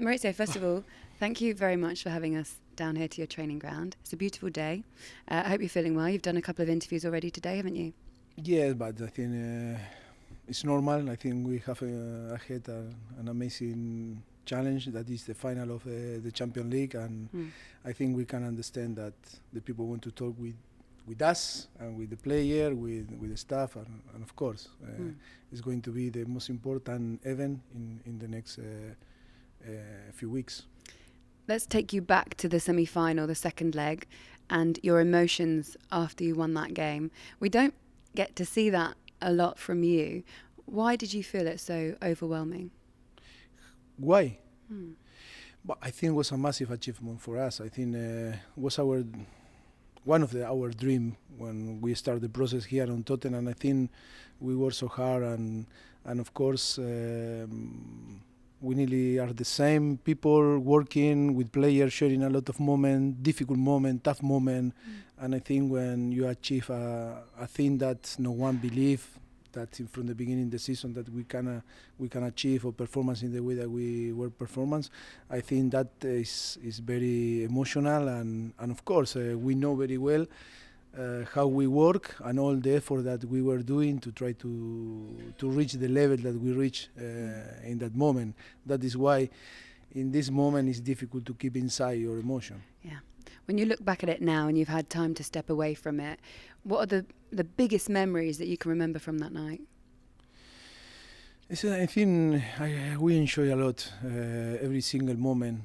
Mauricio, first of all, thank you very much for having us down here to your training ground. It's a beautiful day. I hope you're feeling well. You've done a couple of interviews already today, haven't you? Yes, but I think it's normal. I think we have ahead an amazing challenge that is the final of the Champions League, and I think we can understand that the people want to talk with us and with the player, with the staff, and of course, it's going to be the most important event in the next few weeks. Let's take you back to the semi-final, the second leg, and your emotions after you won that game. We don't get to see that a lot from you. Why did you feel it so overwhelming? Why? But I think it was a massive achievement for us. I think was one of our dream when we started the process here on Tottenham. I think we worked so hard, and of course we nearly are the same people working with players, sharing a lot of moment, difficult moment, tough moment, and I think when you achieve a thing that no one believed that from the beginning of the season that we can achieve a performance in the way that we were performance, I think that is very emotional, and of course we know very well how we work and all the effort that we were doing to try to reach the level that we reached in that moment. That is why in this moment it's difficult to keep inside your emotion. Yeah. When you look back at it now and you've had time to step away from it, what are the biggest memories that you can remember from that night? I think we enjoy a lot every single moment.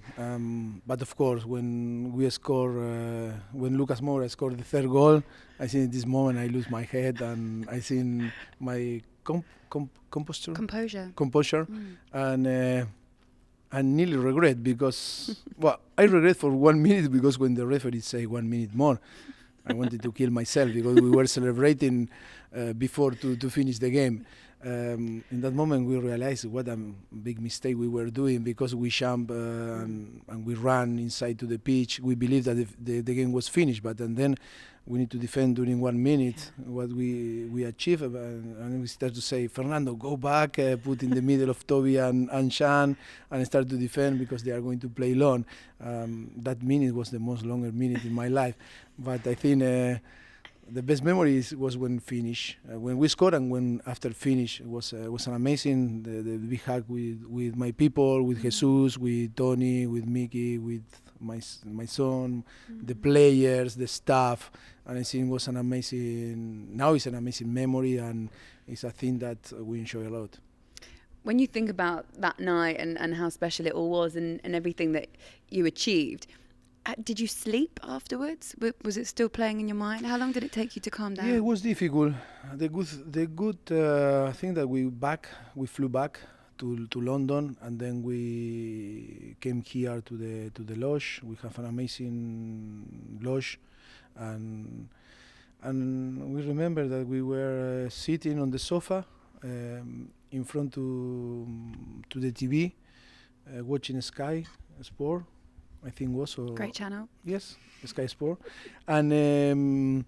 But of course, when we score, when Lucas Moura scored the third goal, I think at this moment I lose my head and I think my composure, and nearly regret because, well, I regret for 1 minute because when the referee say 1 minute more, I wanted to kill myself because we were celebrating before to finish the game. In that moment we realized what a big mistake we were doing because we jumped and we ran inside to the pitch. We believed that the game was finished, but then we need to defend during 1 minute what we achieved, and we start to say, Fernando, go back, put in the middle of Toby and Sean, and start to defend because they are going to play long. That minute was the most longer minute in my life, but I think the best memories was when we scored, and when after finish was an amazing the big hug with my people, with Jesus, with Tony, with Mickey, with my son, the players, the staff, and I think it was an amazing memory, and it's a thing that we enjoy a lot. When you think about that night and how special it all was and everything that you achieved, did you sleep afterwards? Was it still playing in your mind? How long did it take you to calm down? Yeah, it was difficult. The good thing that we flew back to London, and then we came here to the lodge. We have an amazing lodge, and we remember that we were sitting on the sofa in front to the TV, watching Sky Sport. I think was Great channel. Yes, Sky Sport, and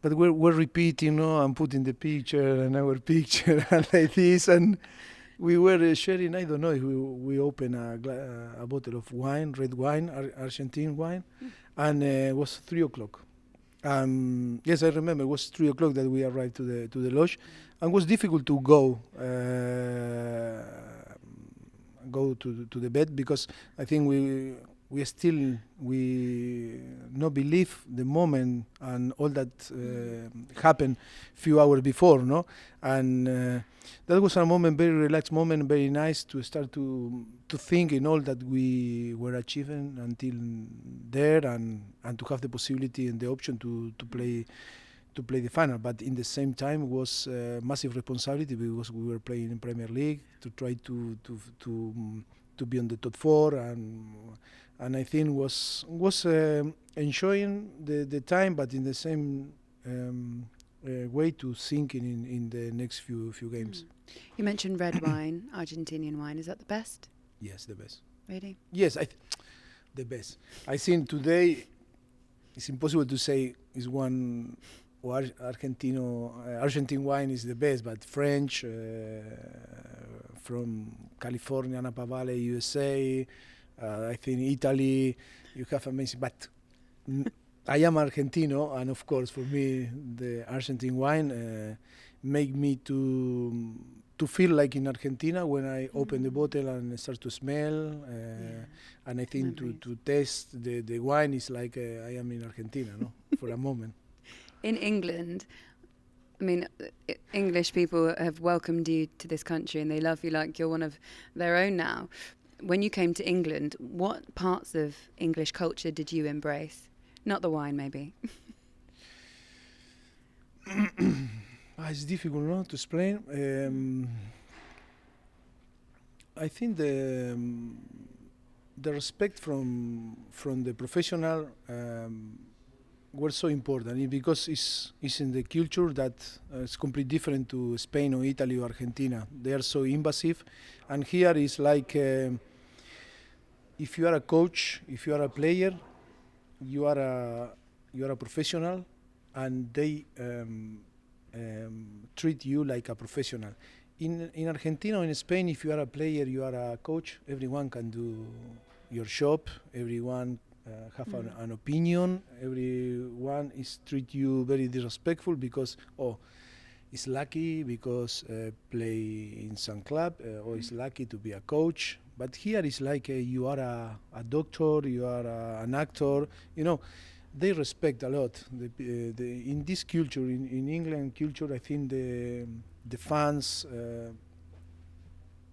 but we're repeating, and putting the picture and our picture and like this, and we were sharing. I don't know if we opened a bottle of wine, red wine, Argentine wine, and it was 3:00. Yes, I remember it was 3:00 that we arrived to the lodge, and it was difficult to go to the bed because I think we not believe the moment and all that happened few hours before, no, and that was a moment, very relaxed moment, very nice to start to think in all that we were achieving until there, and to have the possibility and the option to play the final. But in the same time it was massive responsibility because we were playing in Premier League to try to be on the top four, and I think was enjoying the time, but in the same way to thinking in the next few games. You mentioned red wine, Argentinian wine. Is that the best? Yes, the best. Really? Yes, the best. I think today it's impossible to say is one Argentine wine is the best, but French from California, Napa Valley, USA. I think Italy, you have amazing. But I am Argentino, and of course, for me, the Argentine wine make me to feel like in Argentina when I open the bottle and start to smell. And I think to taste the wine is like I am in Argentina, no, for a moment. In England, I mean, English people have welcomed you to this country and they love you like you're one of their own now. When you came to England, what parts of English culture did you embrace? Not the wine, maybe. It's difficult, no, to explain. I think the respect from the professional were so important because it's in the culture that is completely different to Spain or Italy or Argentina. They are so invasive, and here is like if you are a coach, if you are a player, you are a professional, and they treat you like a professional. In Argentina or in Spain, if you are a player, you are a coach, everyone can do your job, everyone have an opinion, everyone is treat you very disrespectful because it's lucky because play in some club or is lucky to be a coach. But here it's like you are a doctor, you are an actor, you know. They respect a lot. In this culture, in England culture, I think the fans,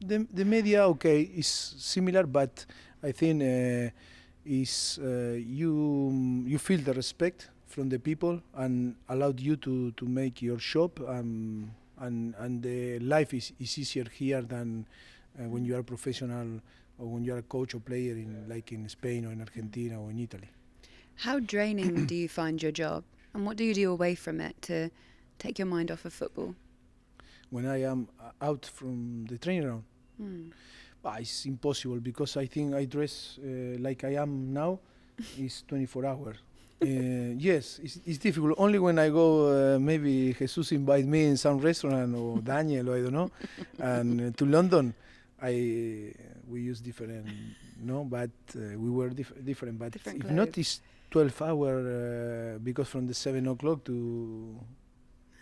the media, okay, is similar, but I think is you feel the respect from the people and allowed you to make your job, and the life is easier here than when you are a professional or when you are a coach or player like in Spain or in Argentina or in Italy. How draining do you find your job? And what do you do away from it to take your mind off of football? When I am out from the training ground, it's impossible because I think I dress like I am now. It's 24 hours. Yes, it's difficult. Only when I go, maybe Jesus invite me in some restaurant or Daniel, or I don't know, and to London, we use different, no, but we were different. But Different if clothes. not, it's 12 hours because from the 7 o'clock to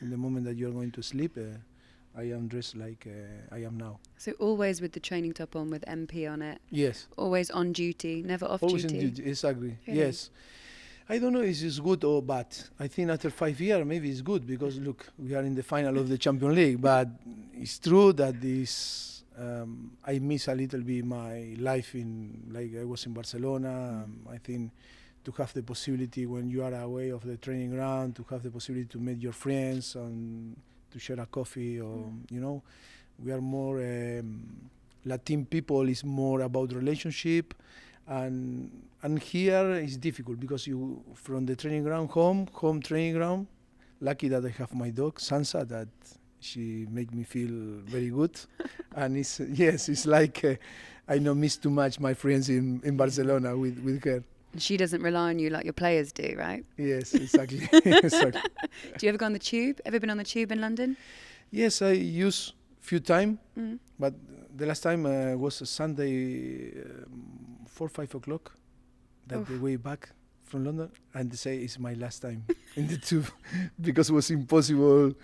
the moment that you're going to sleep, I am dressed like I am now. So always with the training top on with MP on it? Yes. Always on duty, never off Always duty? in duty, exactly. Really? Yes. I don't know if it's good or bad. I think after 5 years, maybe it's good because look, we are in the final of the Champions League. But it's true that this I miss a little bit my life like I was in Barcelona. I think to have the possibility when you are away of the training ground, to have the possibility to meet your friends and to share a coffee, or you know, we are more Latin people is more about relationship. And here it's difficult because you from the training ground home training ground. Lucky that I have my dog Sansa, that she make me feel very good. And it's like I don't miss too much my friends in Barcelona with her. She doesn't rely on you like your players do, right? Yes, exactly. Exactly. Do you ever go on the tube? Ever been on the tube in London? Yes, I use few time, but the last time was a Sunday, 4 5 o'clock, that the way back from London, and they say it's my last time in the tube because it was impossible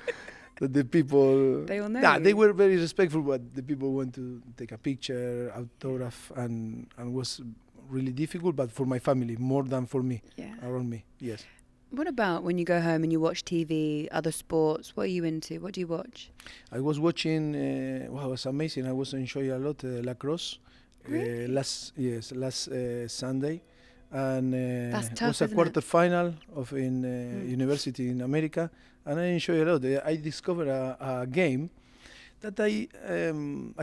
that the people. They all know. Yeah, you. they were very respectful, but the people want to take a picture, autograph, and was really difficult. But for my family, more than for me, around me. Yes. What about when you go home and you watch TV, other sports? What are you into? What do you watch? I was watching. Wow, it was amazing. I was enjoying a lot lacrosse. Really? Last Sunday, and That's it tough, was a isn't quarter final of university in America, and I enjoyed a lot. I discovered a game that I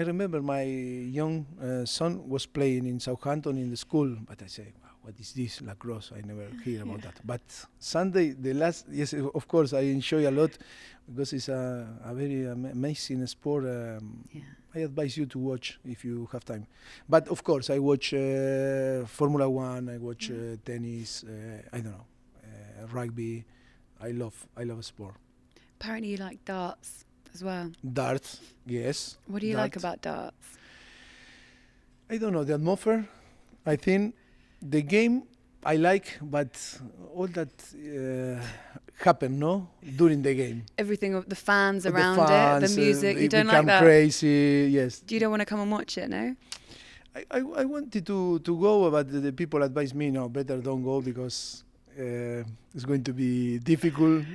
remember my young son was playing in Southampton in the school, but I say, wow, what is this lacrosse? I never hear about that. But Sunday, yes, of course, I enjoy a lot because it's a very amazing sport. I advise you to watch if you have time. But of course, I watch Formula One, I watch tennis, I don't know, rugby, I love sport. Apparently you like darts as well. Darts, yes. What do you like about darts? I don't know, the atmosphere. I think the game I like, but all that happen, no, during the game. Everything, the fans The around it, fans, the music. You it don't like become that? crazy. Yes. You don't want to come and watch it, no? I wanted to go, but the people advise me, no, better don't go because it's going to be difficult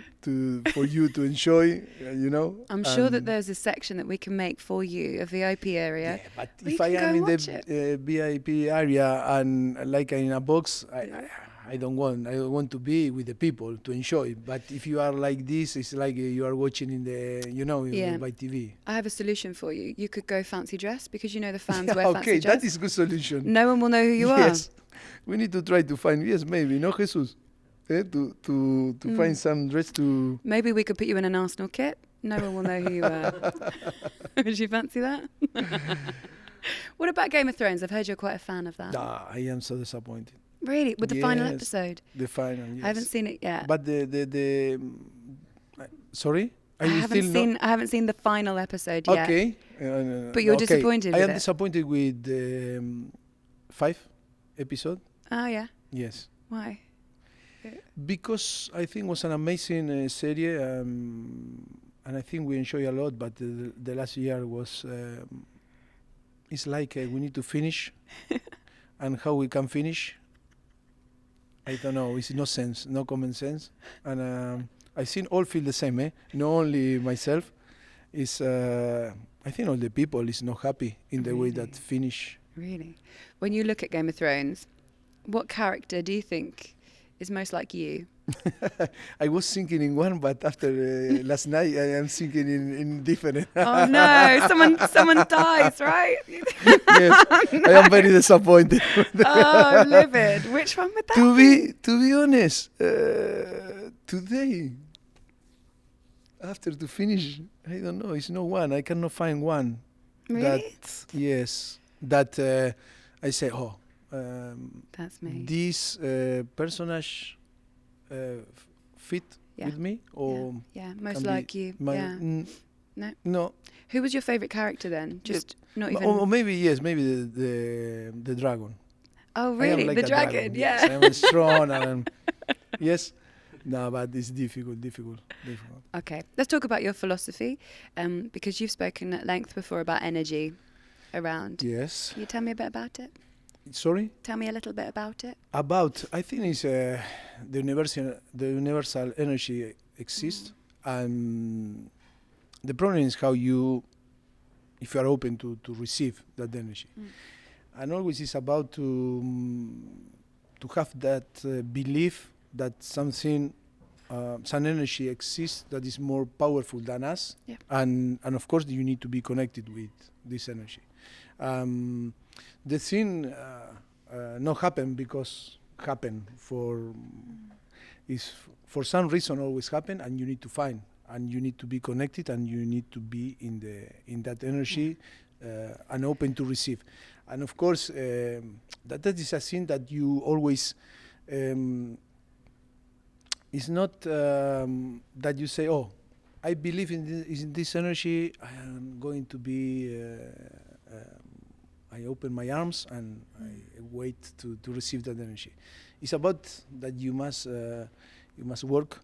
for you to enjoy, you know. I'm sure that there's a section that we can make for you, a VIP area. Yeah, but Well, if you I can go am in and the VIP area and like in a box, I don't want. I want to be with the people to enjoy. But if you are like this, it's like you are watching in the, you know, by TV. I have a solution for you. You could go fancy dress because you know the fans wear fancy Okay, dress. that is good solution. No one will know who you are. Yes, we need to try to find. Yes, maybe no Jesus, to find some dress to. Maybe we could put you in an Arsenal kit. No one will know who you are. Would you fancy that? What about Game of Thrones? I've heard you're quite a fan of that. Nah, I am so disappointed. Really? With the final episode? The final, yes. I haven't seen it yet. But the sorry? I haven't seen the final episode yet. Okay. But you're disappointed with I am it? disappointed with the 5 episode. Oh, yeah. Yes. Why? Because I think it was an amazing series, and I think we enjoy a lot, but the last year was... it's like we need to finish, and how we can finish, I don't know. It's no sense, no common sense, and I think all feel the same. Not only myself. It's I think all the people is not happy in the way that finish. Really, when you look at Game of Thrones, what character do you think is most like you? I was thinking in one, but after last night, I am thinking in different. Oh no! Someone dies, right? Yes, I am very disappointed. Oh, livid. Which one would that To be honest, today, after to finish, I don't know. It's no one. I cannot find one. Really? That I say, that's me. This personage fit with me, or most like you. No. Who was your favorite character then? Just not even. Or maybe maybe the dragon. Oh really? Like the dragon, yeah. Yes, I'm strong and yes. No, but it's difficult. Okay, let's talk about your philosophy, because you've spoken at length before about energy around. Yes. Can you tell me a bit about it? Sorry? Tell me a little bit about it. I think it's the universal energy exists, and the problem is how if you are open to receive that energy. And always it's about to have that belief that something, some energy exists that is more powerful than us, and of course you need to be connected with this energy. The thing not happen because happen for some reason always happen, and you need to find, and you need to be connected, and you need to be in that energy and open to receive. And of course that is a thing that you always it's not that you say, oh, I believe in this energy, I am going to be I open my arms and I wait to receive that energy. It's about that you must work,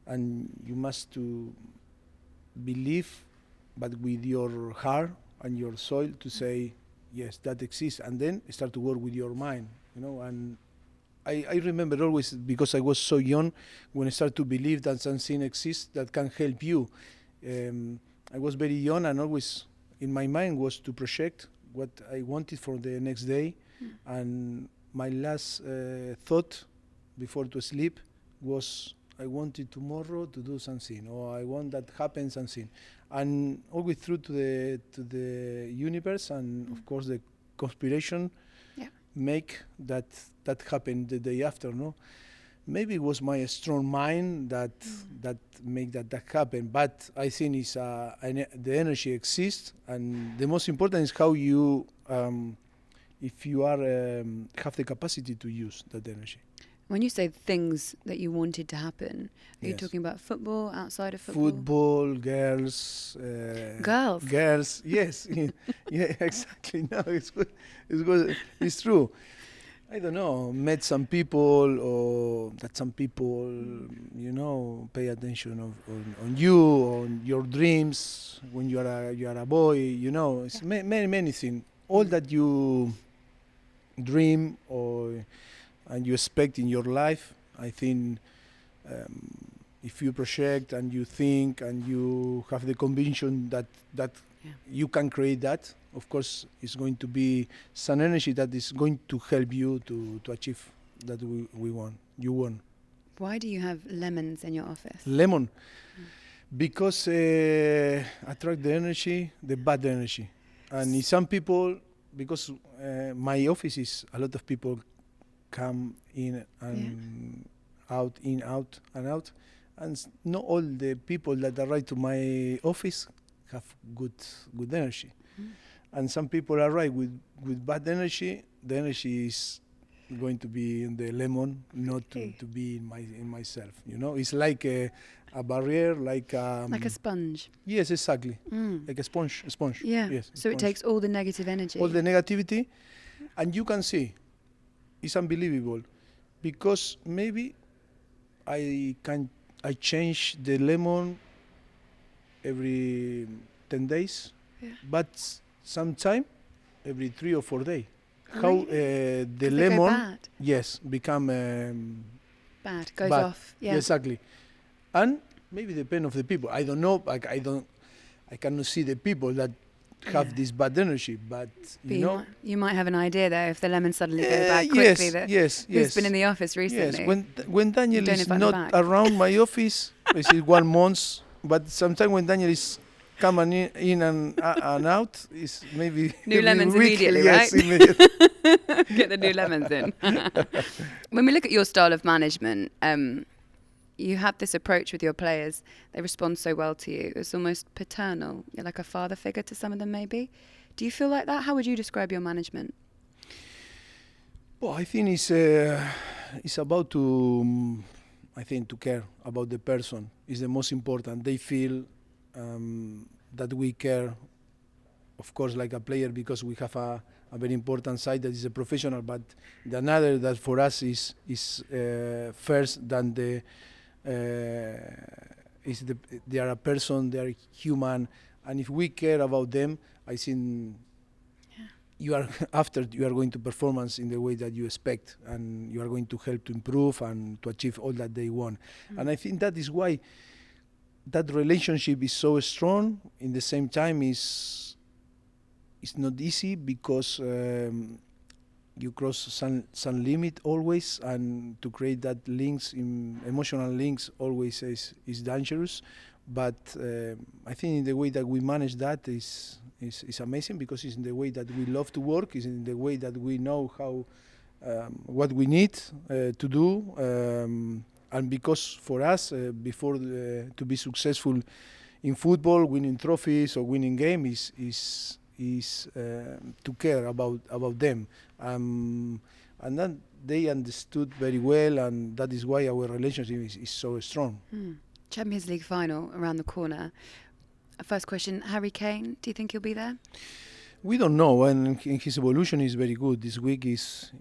and you must to believe, but with your heart and your soul, to say yes, that exists, and then start to work with your mind, And I remember always, because I was so young, when I started to believe that something exists that can help you. I was very young, and always in my mind was to project what I wanted for the next day. And my last thought before to sleep was, I wanted tomorrow to do something, or I want that happen something. And always through to the universe, and of course the conspiration make that happen the day after, no? Maybe it was my strong mind that make that happen, but I think it's the energy exists, and the most important is how you if you are have the capacity to use that energy. When you say things that you wanted to happen, are you Yes. talking about football, outside of football? Football, girls. Girls? Girls, yes. Yeah, exactly. No, it's good. It's good. It's true. I don't know, met some people, or that some people, pay attention on you, on your dreams when you are a boy. It's many things. All that you dream and you expect in your life. I think if you project and you think and you have the conviction that Yeah. you can create that, of course, it's going to be some energy that is going to help you to achieve that we want. You want. Why do you have lemons in your office? Lemon, because attract the energy, the bad energy. And in some people, because my office is a lot of people come in and out, in, out, and out. And not all the people that arrive to my office have good energy. And some people arrive with bad energy. The energy is going to be in the lemon, not to be in myself. It's like a barrier, like Like a sponge. yes, exactly, like a sponge. Yeah. Yes. So it takes all the negative energy. All the negativity, and you can see, it's unbelievable, because maybe I change the lemon every 10 days, but sometime every 3 or 4 days. How the 'Cause they go lemon, bad. yes, become Bad. Goes bad. off. Yeah. Exactly. And maybe depend of the people. I don't know. I cannot see the people that have this bad energy, but you might have an idea though if the lemons suddenly go bad quickly. Yes. Who's been in the office recently? Yes, when Daniel don't is invite them not back. around my office, it's 1 month. But sometimes when Daniel is coming in and out, is maybe New every lemons week. immediately, Yes, right? immediately. Get the new lemons in. When we look at your style of management, you have this approach with your players. They respond so well to you. It's almost paternal. You're like a father figure to some of them, maybe. Do you feel like that? How would you describe your management? Well, I think it's about to care about the person. Is the most important. They feel that we care, of course, like a player, because we have a very important side that is a professional, but the another that for us is first than the they are a person, they are human, and if we care about them, I think you are going to performance in the way that you expect, and you are going to help to improve and to achieve all that they want. And I think that is why that relationship is so strong. In the same time, it's not easy, because you cross some limit always, and to create that emotional links always is dangerous. But I think in the way that we manage that is amazing, because it's in the way that we love to work, it's in the way that we know how what we need to do, and because for us before to be successful in football, winning trophies or winning games is to care about them, and then they understood very well, and that is why our relationship is so strong. Champions League final around the corner. First question, Harry Kane, do you think he'll be there? We don't know, and his evolution is very good. This week is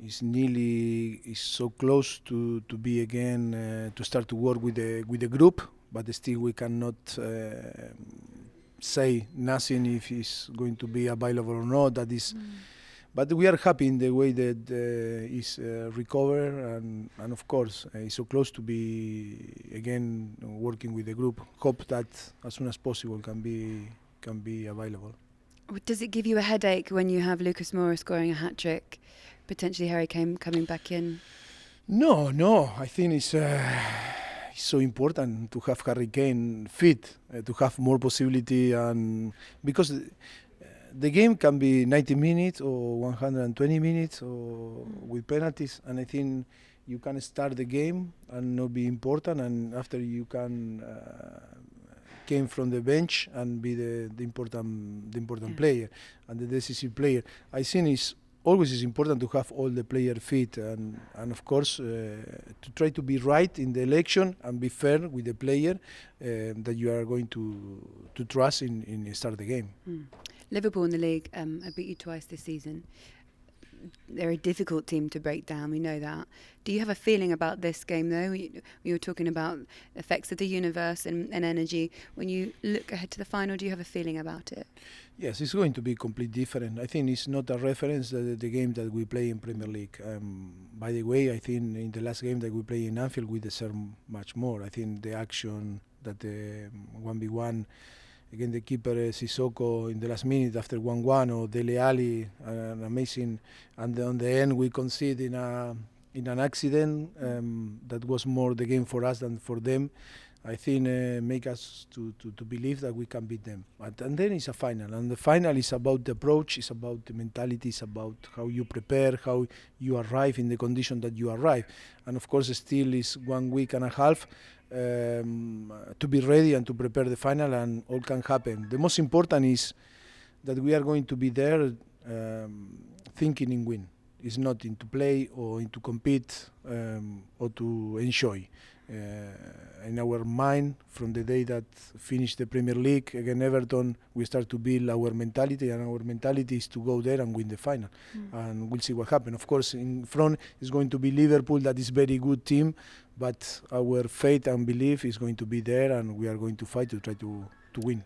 so close to be again to start to work with the group, but still we cannot say nothing if he's going to be available or not. That is, but we are happy in the way that he's recovered, and of course he's so close to be again working with the group. Hope that as soon as possible can be available. Does it give you a headache when you have Lucas Moura scoring a hat-trick, potentially Harry Kane coming back in? No. I think it's so important to have Harry Kane fit, to have more possibility, and because the game can be 90 minutes or 120 minutes or with penalties, and I think you can start the game and not be important, and after you can came from the bench and be the important player and the decisive player. I think it's always is important to have all the player fit, and of course to try to be right in the election and be fair with the player that you are going to trust in start the game. Liverpool in the league have beat you twice this season. They're a difficult team to break down, we know that. Do you have a feeling about this game though? We were talking about effects of the universe and energy. When you look ahead to the final, do you have a feeling about it? Yes, it's going to be completely different. I think it's not a reference the game that we play in Premier League. By the way, I think in the last game that we play in Anfield, we deserve much more. I think the action that the 1v1 against the keeper Sissoko in the last minute after 1-1, or Dele Alli, an amazing, and on the end we concede in an accident that was more the game for us than for them. I think make us to believe that we can beat them. And then it's a final, and the final is about the approach, it's about the mentality, it's about how you prepare, how you arrive in the condition that you arrive. And of course still is 1 week and a half to be ready and to prepare the final, and all can happen. The most important is that we are going to be there thinking in win. It's not into play or into compete or to enjoy. In our mind, from the day that finished the Premier League against Everton, we start to build our mentality, and our mentality is to go there and win the final. And we'll see what happens. Of course, in front is going to be Liverpool, that is very good team, but our faith and belief is going to be there, and we are going to fight to try to win.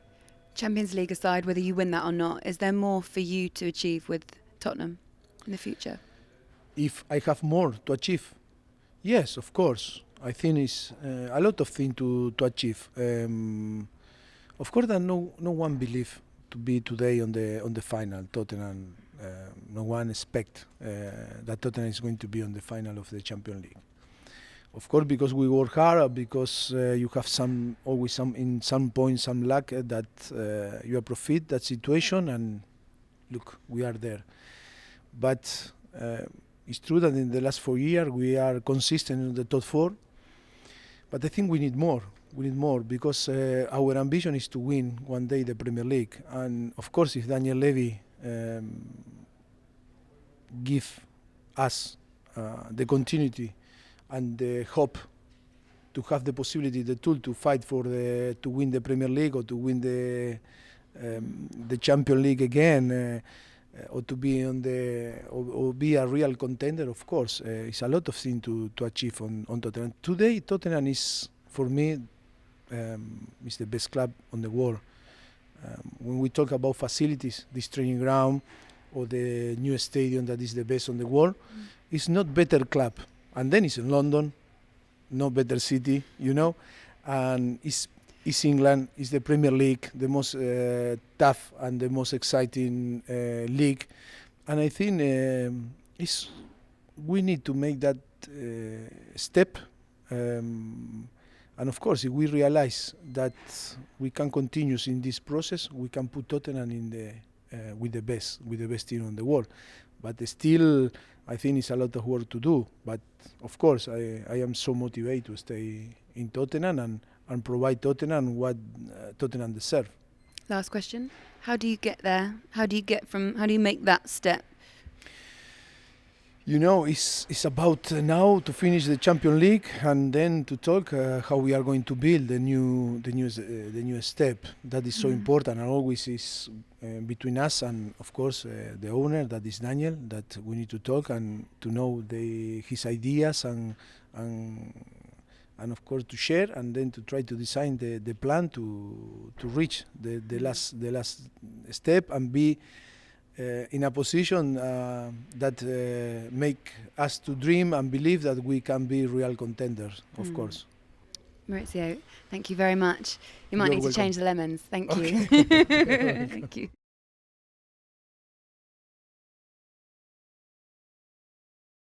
Champions League aside, whether you win that or not, is there more for you to achieve with Tottenham in the future? If I have more to achieve, yes, of course. I think it's a lot of things to achieve. Of course, that no one believe to be today on the final. Tottenham, no one expect that Tottenham is going to be on the final of the Champions League. Of course, because we work hard, because you have always in some point some luck that you profit that situation, and look, we are there. But it's true that in the last 4 years we are consistent in the top 4. But I think we need more. We need more because our ambition is to win one day the Premier League. And of course, if Daniel Levy give us the continuity and the hope to have the possibility, the tool to fight to win the Premier League, or to win the Champions League again, or to be or be a real contender, of course, it's a lot of things to achieve on Tottenham. Today, Tottenham is, for me, is the best club on the world. When we talk about facilities, this training ground or the new stadium that is the best on the world, it's not better club. And then it's in London, no better city, and it's England, it's the Premier League, the most tough and the most exciting league. And I think we need to make that step. And of course, if we realize that we can continue in this process, we can put Tottenham with the best team in the world. But still, I think it's a lot of work to do. But of course, I am so motivated to stay in Tottenham and provide Tottenham what Tottenham deserve. Last question. How do you get there? How do you make that step? It's about now to finish the Champions League, and then to talk how we are going to build the new step. That is so important, and always is between us and, of course, the owner, that is Daniel, that we need to talk and to know his ideas and of course to share, and then to try to design the plan to reach the last step and be in a position that make us to dream and believe that we can be real contenders, of course. Maurizio, thank you very much. You might need to change the lemons. Thank you. Thank you.